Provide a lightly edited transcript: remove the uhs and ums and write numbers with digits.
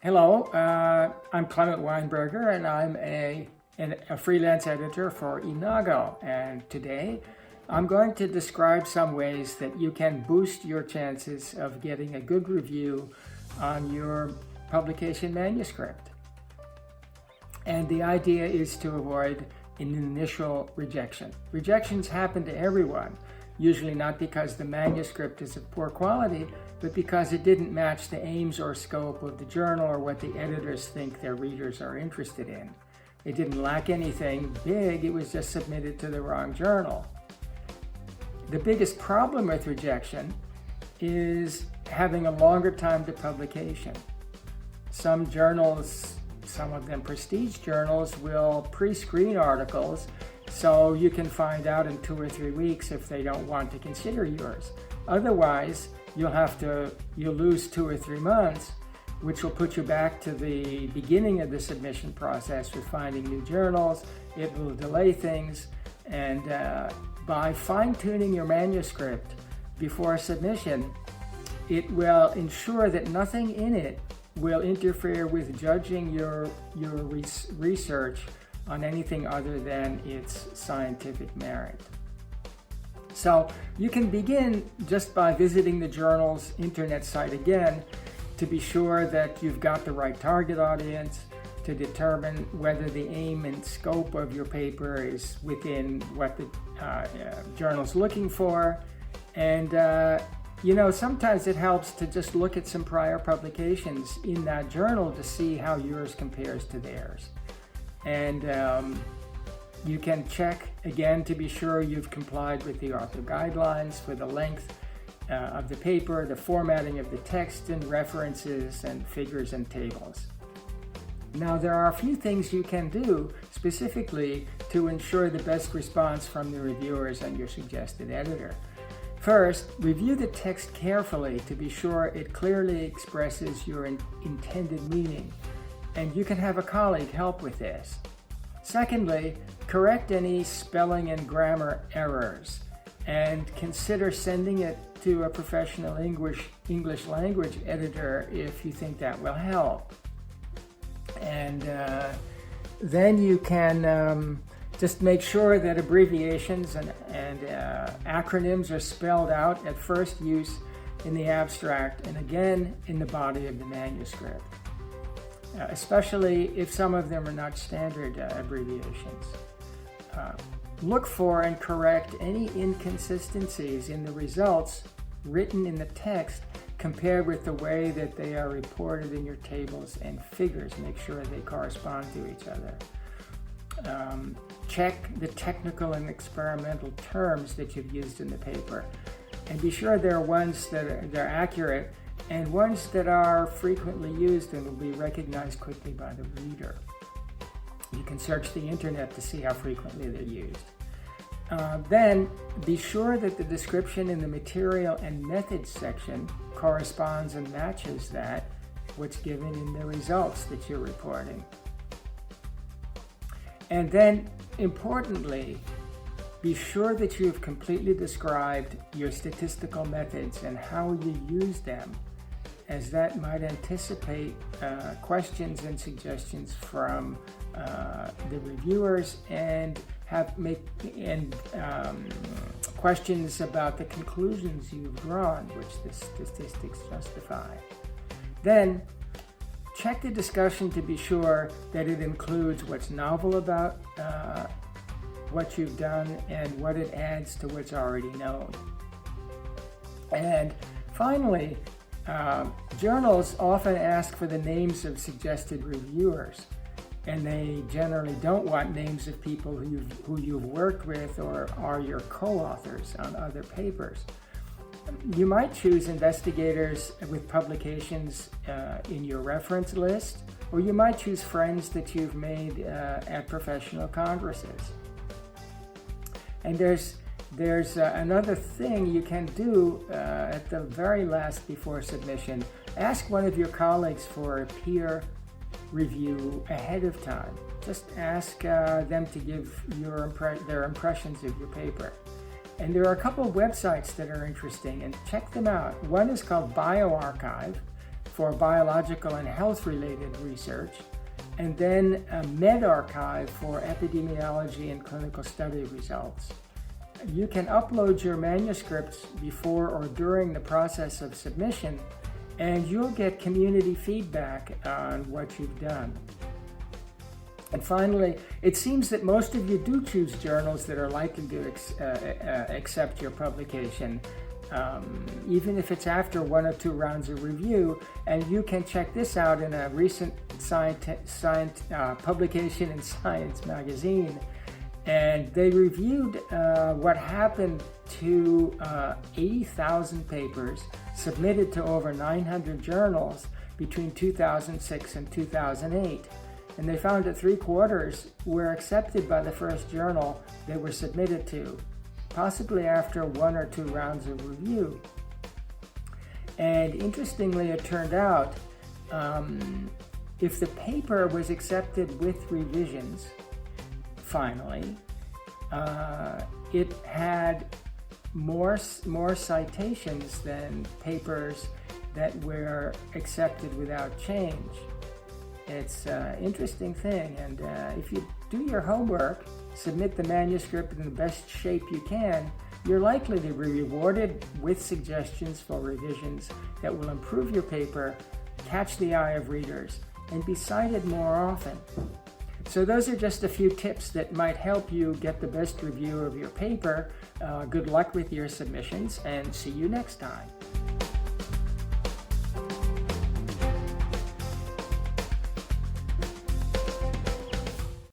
Hello, I'm Clement Weinberger, and I'm a freelance editor for Inago. And today I'm going to describe some ways that you can boost your chances of getting a good review on your publication manuscript. And the idea is to avoid an initial rejection. Rejections happen to everyone, usually not because the manuscript is of poor quality, but because it didn't match the aims or scope of the journal or what the editors think their readers are interested in. It didn't lack anything big, it was just submitted to the wrong journal. The biggest problem with rejection is having a longer time to publication. Some journals, some of them prestige journals, will pre-screen articles so you can find out in 2 or 3 weeks if they don't want to consider yours. Otherwise, you'll lose 2 or 3 months, which will put you back to the beginning of the submission process with finding new journals. It will delay things, and by fine-tuning your manuscript before submission, it will ensure that nothing in it will interfere with judging your research on anything other than its scientific merit. So you can begin just by visiting the journal's internet site again to be sure that you've got the right target audience, to determine whether the aim and scope of your paper is within what the journal's looking for. And sometimes it helps to just look at some prior publications in that journal to see how yours compares to theirs. And you can check again to be sure you've complied with the author guidelines for the length of the paper, the formatting of the text and references and figures and tables. Now, there are a few things you can do specifically to ensure the best response from the reviewers and your suggested editor. First, review the text carefully to be sure it clearly expresses your intended meaning, and you can have a colleague help with this. Secondly, correct any spelling and grammar errors, and consider sending it to a professional English language editor if you think that will help. And then you can just make sure that abbreviations and acronyms are spelled out at first use in the abstract and again in the body of the manuscript, especially if some of them are not standard abbreviations. Look for and correct any inconsistencies in the results written in the text compared with the way that they are reported in your tables and figures. Make sure they correspond to each other. Check the technical and experimental terms that you've used in the paper, and be sure there are ones that are accurate and ones that are frequently used and will be recognized quickly by the reader. You can search the internet to see how frequently they're used. Then be sure that the description in the material and methods section corresponds and matches what's given in the results that you're reporting. And then, importantly, be sure that you've completely described your statistical methods and how you use them, as that might anticipate questions and suggestions from the reviewers and questions about the conclusions you've drawn, which the statistics justify. Then check the discussion to be sure that it includes what's novel about what you've done and what it adds to what's already known. And finally, journals often ask for the names of suggested reviewers, and they generally don't want names of people who you've worked with or are your co-authors on other papers. You might choose investigators with publications in your reference list, or you might choose friends that you've made at professional congresses. And there's another thing you can do at the very last before submission. Ask one of your colleagues for a peer review ahead of time. Just ask them to give their impressions of your paper. And there are a couple of websites that are interesting, and check them out. One is called BioRxiv for biological and health-related research, and then MedRxiv for epidemiology and clinical study results. You can upload your manuscripts before or during the process of submission, and you'll get community feedback on what you've done. And finally, it seems that most of you do choose journals that are likely to accept your publication, even if it's after 1 or 2 rounds of review. And you can check this out in a recent publication in Science magazine. And they reviewed what happened to 80,000 papers submitted to over 900 journals between 2006 and 2008. And they found that 3/4 were accepted by the first journal they were submitted to, possibly after 1 or 2 rounds of review. And interestingly, it turned out if the paper was accepted with revisions, finally, it had more citations than papers that were accepted without change. It's an interesting thing, and if you do your homework, submit the manuscript in the best shape you can, you're likely to be rewarded with suggestions for revisions that will improve your paper, catch the eye of readers, and be cited more often. So those are just a few tips that might help you get the best review of your paper. Good luck with your submissions, and see you next time.